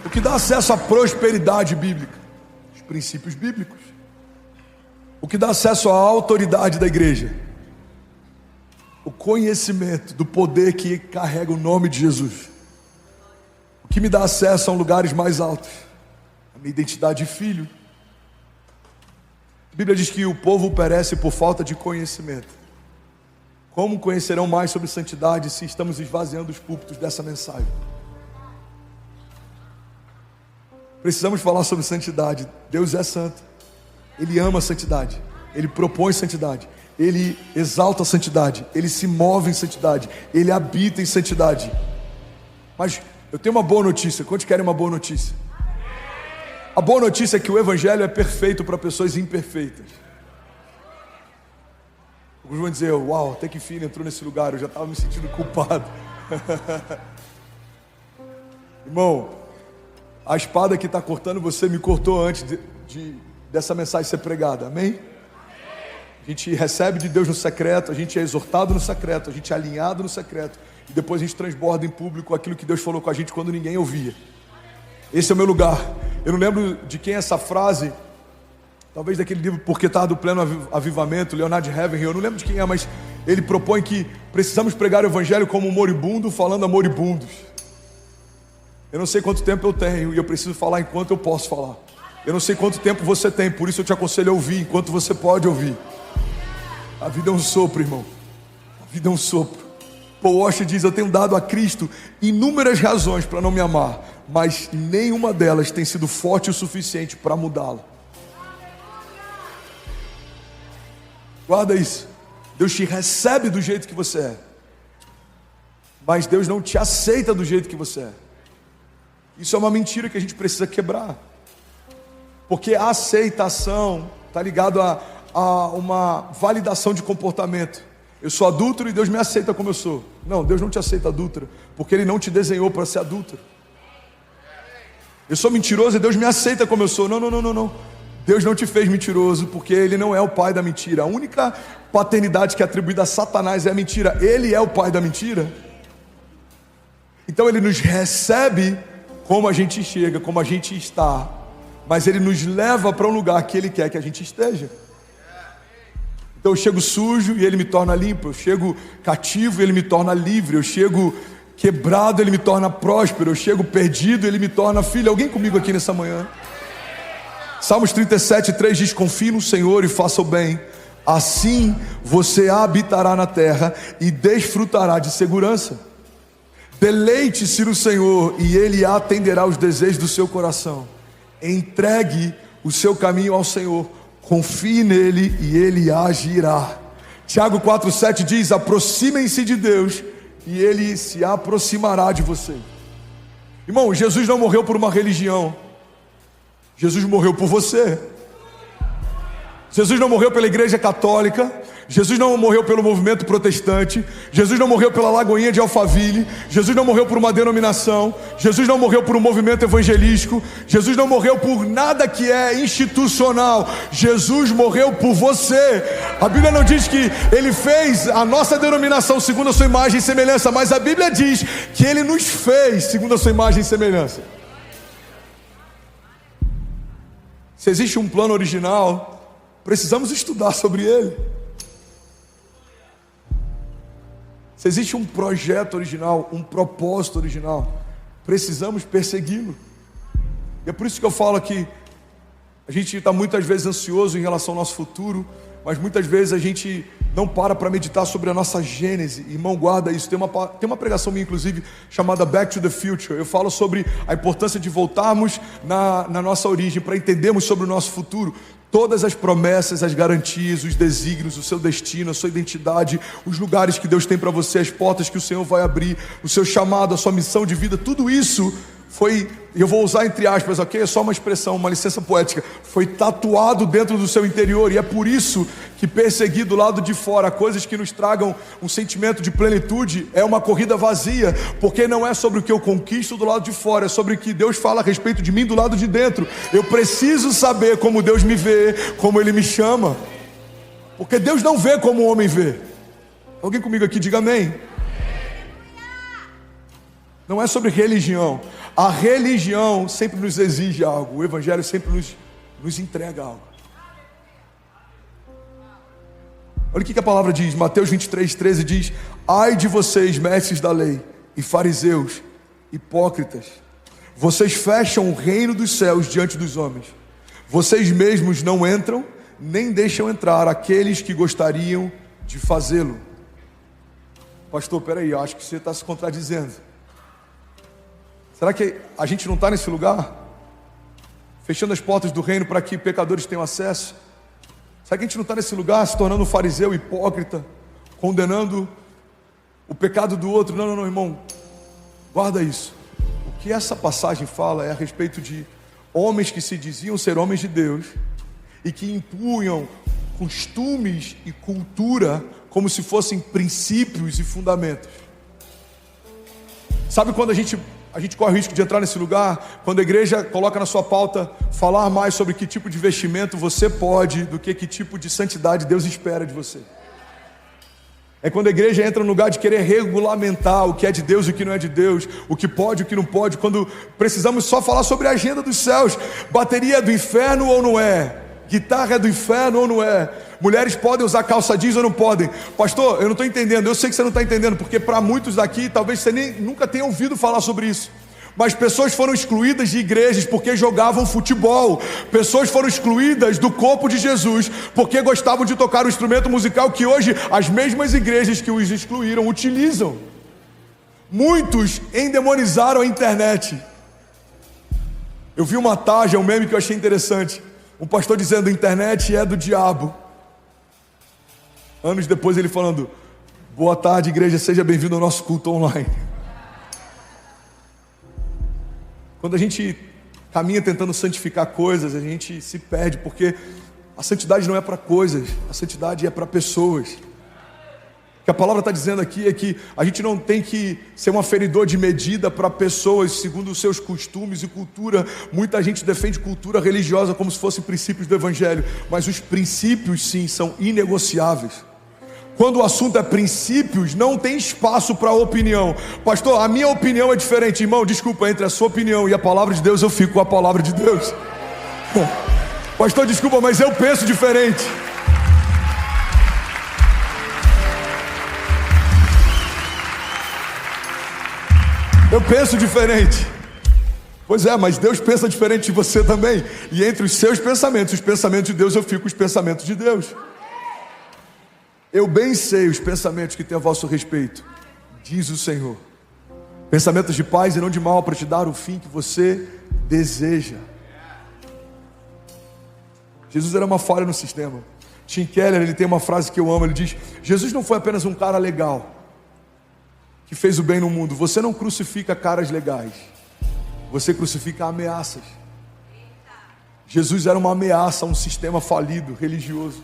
O que dá acesso à prosperidade bíblica? Os princípios bíblicos. O que dá acesso à autoridade da igreja? O conhecimento do poder que carrega o nome de Jesus. O que me dá acesso a lugares mais altos? A minha identidade de filho. A Bíblia diz que o povo perece por falta de conhecimento. Como conhecerão mais sobre santidade se estamos esvaziando os púlpitos dessa mensagem? Precisamos falar sobre santidade. Deus é santo. Ele ama a santidade. Ele propõe santidade. Ele exalta a santidade. Ele se move em santidade. Ele habita em santidade. Mas eu tenho uma boa notícia. Quantos querem uma boa notícia? A boa notícia é que o Evangelho é perfeito para pessoas imperfeitas. Alguns vão dizer: uau, até que enfim entrou nesse lugar, eu já estava me sentindo culpado. Irmão, a espada que está cortando você me cortou antes dessa mensagem ser pregada, amém? A gente recebe de Deus no secreto, a gente é exortado no secreto, a gente é alinhado no secreto, e depois a gente transborda em público aquilo que Deus falou com a gente quando ninguém ouvia. Esse é o meu lugar. Eu não lembro de quem é essa frase, talvez daquele livro Porque Tarda o Pleno Avivamento, Leonard Ravenhill, eu não lembro de quem é, mas ele propõe que precisamos pregar o Evangelho como um moribundo falando a moribundos. Eu não sei quanto tempo eu tenho e eu preciso falar enquanto eu posso falar. Eu não sei quanto tempo você tem, por isso eu te aconselho a ouvir enquanto você pode ouvir. A vida é um sopro, irmão. A vida é um sopro. Paul Washer diz: eu tenho dado a Cristo inúmeras razões para não me amar, mas nenhuma delas tem sido forte o suficiente para mudá-lo. Guarda isso. Deus te recebe do jeito que você é, mas Deus não te aceita do jeito que você é. Isso é uma mentira que a gente precisa quebrar, porque a aceitação está ligado a uma validação de comportamento. Eu sou adúltero e Deus me aceita como eu sou. Não, Deus não te aceita adúltero, porque Ele não te desenhou para ser adúltero. Eu sou mentiroso e Deus me aceita como eu sou. Não. Deus não te fez mentiroso, porque Ele não é o pai da mentira. A única paternidade que é atribuída a Satanás é a mentira. Ele é o pai da mentira. Então Ele nos recebe como a gente chega, como a gente está, mas Ele nos leva para um lugar que Ele quer que a gente esteja. Então eu chego sujo e Ele me torna limpo, eu chego cativo e Ele me torna livre, eu chego quebrado, Ele me torna próspero, eu chego perdido, Ele me torna filho. Alguém comigo aqui nessa manhã? Salmos 37:3 diz: confie no Senhor e faça o bem, assim você habitará na terra e desfrutará de segurança. Deleite-se no Senhor e Ele atenderá os desejos do seu coração. Entregue o seu caminho ao Senhor, confie nele e Ele agirá. Tiago 4:7 diz: aproximem-se de Deus e Ele se aproximará de você. Irmão, Jesus não morreu por uma religião, Jesus morreu por você. Jesus não morreu pela igreja católica, Jesus não morreu pelo movimento protestante, Jesus não morreu pela Lagoinha de Alphaville, Jesus não morreu por uma denominação, Jesus não morreu por um movimento evangelístico, Jesus não morreu por nada que é institucional. Jesus morreu por você. A Bíblia não diz que Ele fez a nossa denominação segundo a sua imagem e semelhança, mas a Bíblia diz que Ele nos fez segundo a sua imagem e semelhança. Se existe um plano original, precisamos estudar sobre ele. Se existe um projeto original, um propósito original, precisamos persegui-lo. E é por isso que eu falo que a gente está muitas vezes ansioso em relação ao nosso futuro, mas muitas vezes a gente não para meditar sobre a nossa gênese. Irmão, guarda isso. Tem uma pregação minha, inclusive, chamada Back to the Future. Eu falo sobre a importância de voltarmos na nossa origem, para entendermos sobre o nosso futuro. Todas as promessas, as garantias, os desígnios, o seu destino, a sua identidade, os lugares que Deus tem para você, as portas que o Senhor vai abrir, o seu chamado, a sua missão de vida, tudo isso foi, eu vou usar entre aspas, ok? É só uma expressão, uma licença poética, foi tatuado dentro do seu interior. E é por isso que perseguir do lado de fora coisas que nos tragam um sentimento de plenitude é uma corrida vazia, porque não é sobre o que eu conquisto do lado de fora, é sobre o que Deus fala a respeito de mim do lado de dentro. Eu preciso saber como Deus me vê, como Ele me chama, porque Deus não vê como o homem vê. Alguém comigo aqui, diga amém. Não é sobre religião. A religião sempre nos exige algo, o Evangelho sempre nos entrega algo. Olha o que a palavra diz, Mateus 23:13 diz: ai de vocês, mestres da lei e fariseus, hipócritas, vocês fecham o reino dos céus diante dos homens. Vocês mesmos não entram, nem deixam entrar aqueles que gostariam de fazê-lo. Pastor, peraí, eu acho que você está se contradizendo. Será que a gente não está nesse lugar? Fechando as portas do reino para que pecadores tenham acesso? Será que a gente não está nesse lugar se tornando um fariseu hipócrita, condenando o pecado do outro? Não, não, não, irmão, guarda isso. O que essa passagem fala é a respeito de homens que se diziam ser homens de Deus e que impunham costumes e cultura como se fossem princípios e fundamentos. Sabe quando a gente corre o risco de entrar nesse lugar? Quando a igreja coloca na sua pauta falar mais sobre que tipo de vestimento você pode, do que tipo de santidade Deus espera de você. É quando a igreja entra no lugar de querer regulamentar o que é de Deus e o que não é de Deus, o que pode e o que não pode, quando precisamos só falar sobre a agenda dos céus. Bateria é do inferno ou não é? Guitarra é do inferno ou não é? Mulheres podem usar calça jeans ou não podem? Pastor, eu não estou entendendo. Eu sei que você não está entendendo, porque para muitos daqui, talvez você nunca tenha ouvido falar sobre isso. Mas pessoas foram excluídas de igrejas porque jogavam futebol. Pessoas foram excluídas do corpo de Jesus porque gostavam de tocar o instrumento musical que hoje as mesmas igrejas que os excluíram utilizam. Muitos endemonizaram a internet. Eu vi uma tarja, um meme que eu achei interessante. Um pastor dizendo: a internet é do diabo. Anos depois ele falando: boa tarde, igreja, seja bem-vindo ao nosso culto online. Quando a gente caminha tentando santificar coisas, a gente se perde, porque a santidade não é para coisas, a santidade é para pessoas. O que a palavra está dizendo aqui é que a gente não tem que ser um aferidor de medida para pessoas segundo os seus costumes e cultura. Muita gente defende cultura religiosa como se fossem princípios do Evangelho, mas os princípios sim são inegociáveis. Quando o assunto é princípios, não tem espaço para opinião. Pastor, a minha opinião é diferente. Irmão, desculpa, entre a sua opinião e a palavra de Deus, eu fico com a palavra de Deus. Pastor, desculpa, mas eu penso diferente. Eu penso diferente. Pois é, mas Deus pensa diferente de você também. E entre os seus pensamentos, os pensamentos de Deus, eu fico com os pensamentos de Deus. Eu bem sei os pensamentos que tenho a vosso respeito, diz o Senhor. Pensamentos de paz e não de mal, para te dar o fim que você deseja. Jesus era uma falha no sistema. Tim Keller, ele tem uma frase que eu amo, ele diz: Jesus não foi apenas um cara legal que fez o bem no mundo. Você não crucifica caras legais, você crucifica ameaças. Jesus era uma ameaça a um sistema falido, religioso.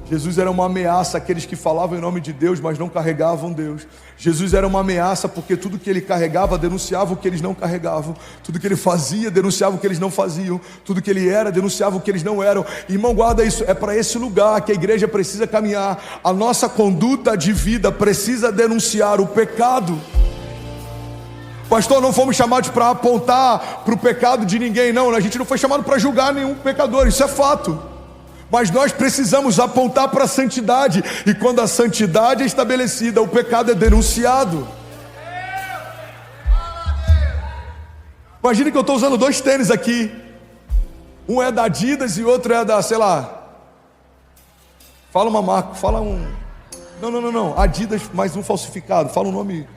Jesus era uma ameaça àqueles que falavam em nome de Deus, mas não carregavam Deus. Jesus era uma ameaça porque tudo que ele carregava denunciava o que eles não carregavam. Tudo que ele fazia denunciava o que eles não faziam. Tudo que ele era denunciava o que eles não eram. Irmão, guarda isso, é para esse lugar que a igreja precisa caminhar. A nossa conduta de vida precisa denunciar o pecado. Pastor, não fomos chamados para apontar para o pecado de ninguém, não. A gente não foi chamado para julgar nenhum pecador, isso é fato. Mas nós precisamos apontar para a santidade. E quando a santidade é estabelecida, o pecado é denunciado. Imagina que eu estou usando 2 tênis aqui. Um é da Adidas e outro é da, sei lá. Fala uma marca, fala um... Não. Adidas, mais um falsificado. Fala um nome...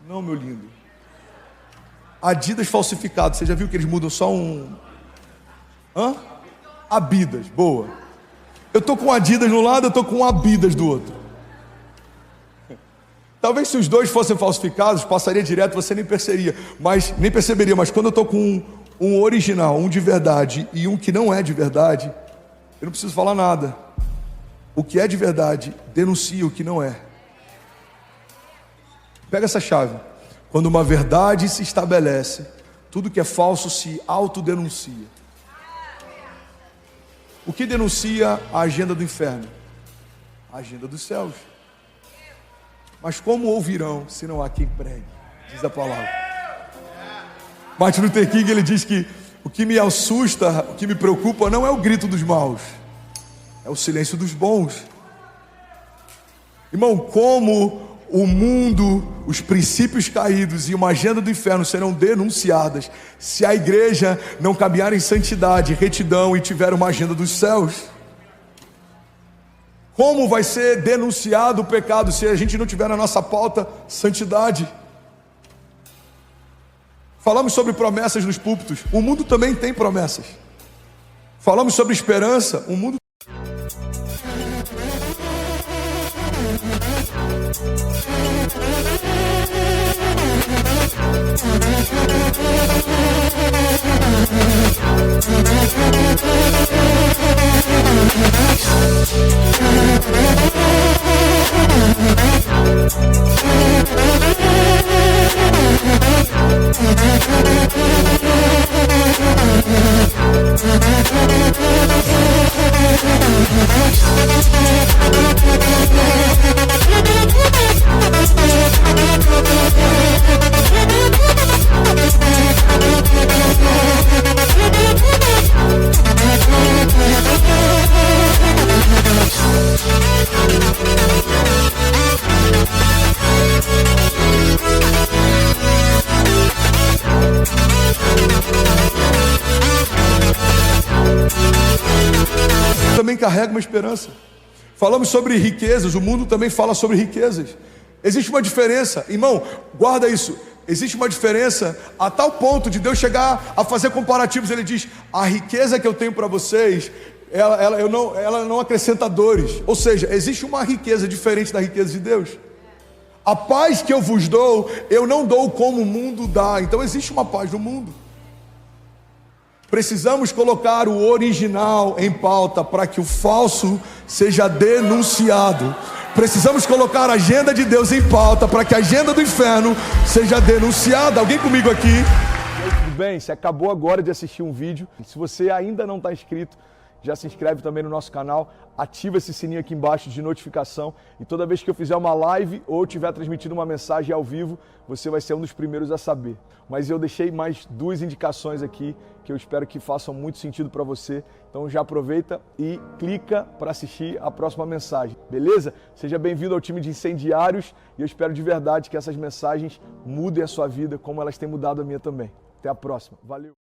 Não, meu lindo. Adidas falsificado. Você já viu que eles mudam só um... Abidas, boa. Eu estou com Adidas no lado, eu estou com Abidas do outro. Talvez se os dois fossem falsificados, passaria direto, você nem perceberia, mas quando eu estou com um original, um de verdade e um que não é de verdade, eu não preciso falar nada. O que é de verdade denuncia o que não é. Pega essa chave. Quando uma verdade se estabelece, tudo que é falso se autodenuncia. O que denuncia a agenda do inferno? A agenda dos céus. Mas como ouvirão se não há quem pregue? Diz a palavra. Martin Luther King, ele diz que o que me assusta, o que me preocupa não é o grito dos maus, é o silêncio dos bons. Irmão, como o mundo, os princípios caídos e uma agenda do inferno serão denunciadas se a igreja não caminhar em santidade, retidão e tiver uma agenda dos céus? Como vai ser denunciado o pecado se a gente não tiver na nossa pauta santidade? Falamos sobre promessas nos púlpitos, o mundo também tem promessas. Falamos sobre esperança, o mundo também carrega uma esperança. Falamos sobre riquezas, o mundo também fala sobre riquezas. Existe uma diferença, irmão, guarda isso. Existe uma diferença a tal ponto de Deus chegar a fazer comparativos. Ele diz: a riqueza que eu tenho para vocês, ela não acrescenta dores. Ou seja, existe uma riqueza diferente da riqueza de Deus. A paz que eu vos dou, eu não dou como o mundo dá. Então existe uma paz no mundo. Precisamos colocar o original em pauta para que o falso seja denunciado. Precisamos colocar a agenda de Deus em pauta para que a agenda do inferno seja denunciada. Alguém comigo aqui? Tudo bem? Você acabou agora de assistir um vídeo. Se você ainda não está inscrito, já se inscreve também no nosso canal, ativa esse sininho aqui embaixo de notificação e toda vez que eu fizer uma live ou estiver transmitindo uma mensagem ao vivo, você vai ser um dos primeiros a saber. Mas eu deixei mais 2 indicações aqui que eu espero que façam muito sentido para você. Então já aproveita e clica para assistir a próxima mensagem, beleza? Seja bem-vindo ao time de incendiários e eu espero de verdade que essas mensagens mudem a sua vida como elas têm mudado a minha também. Até a próxima. Valeu!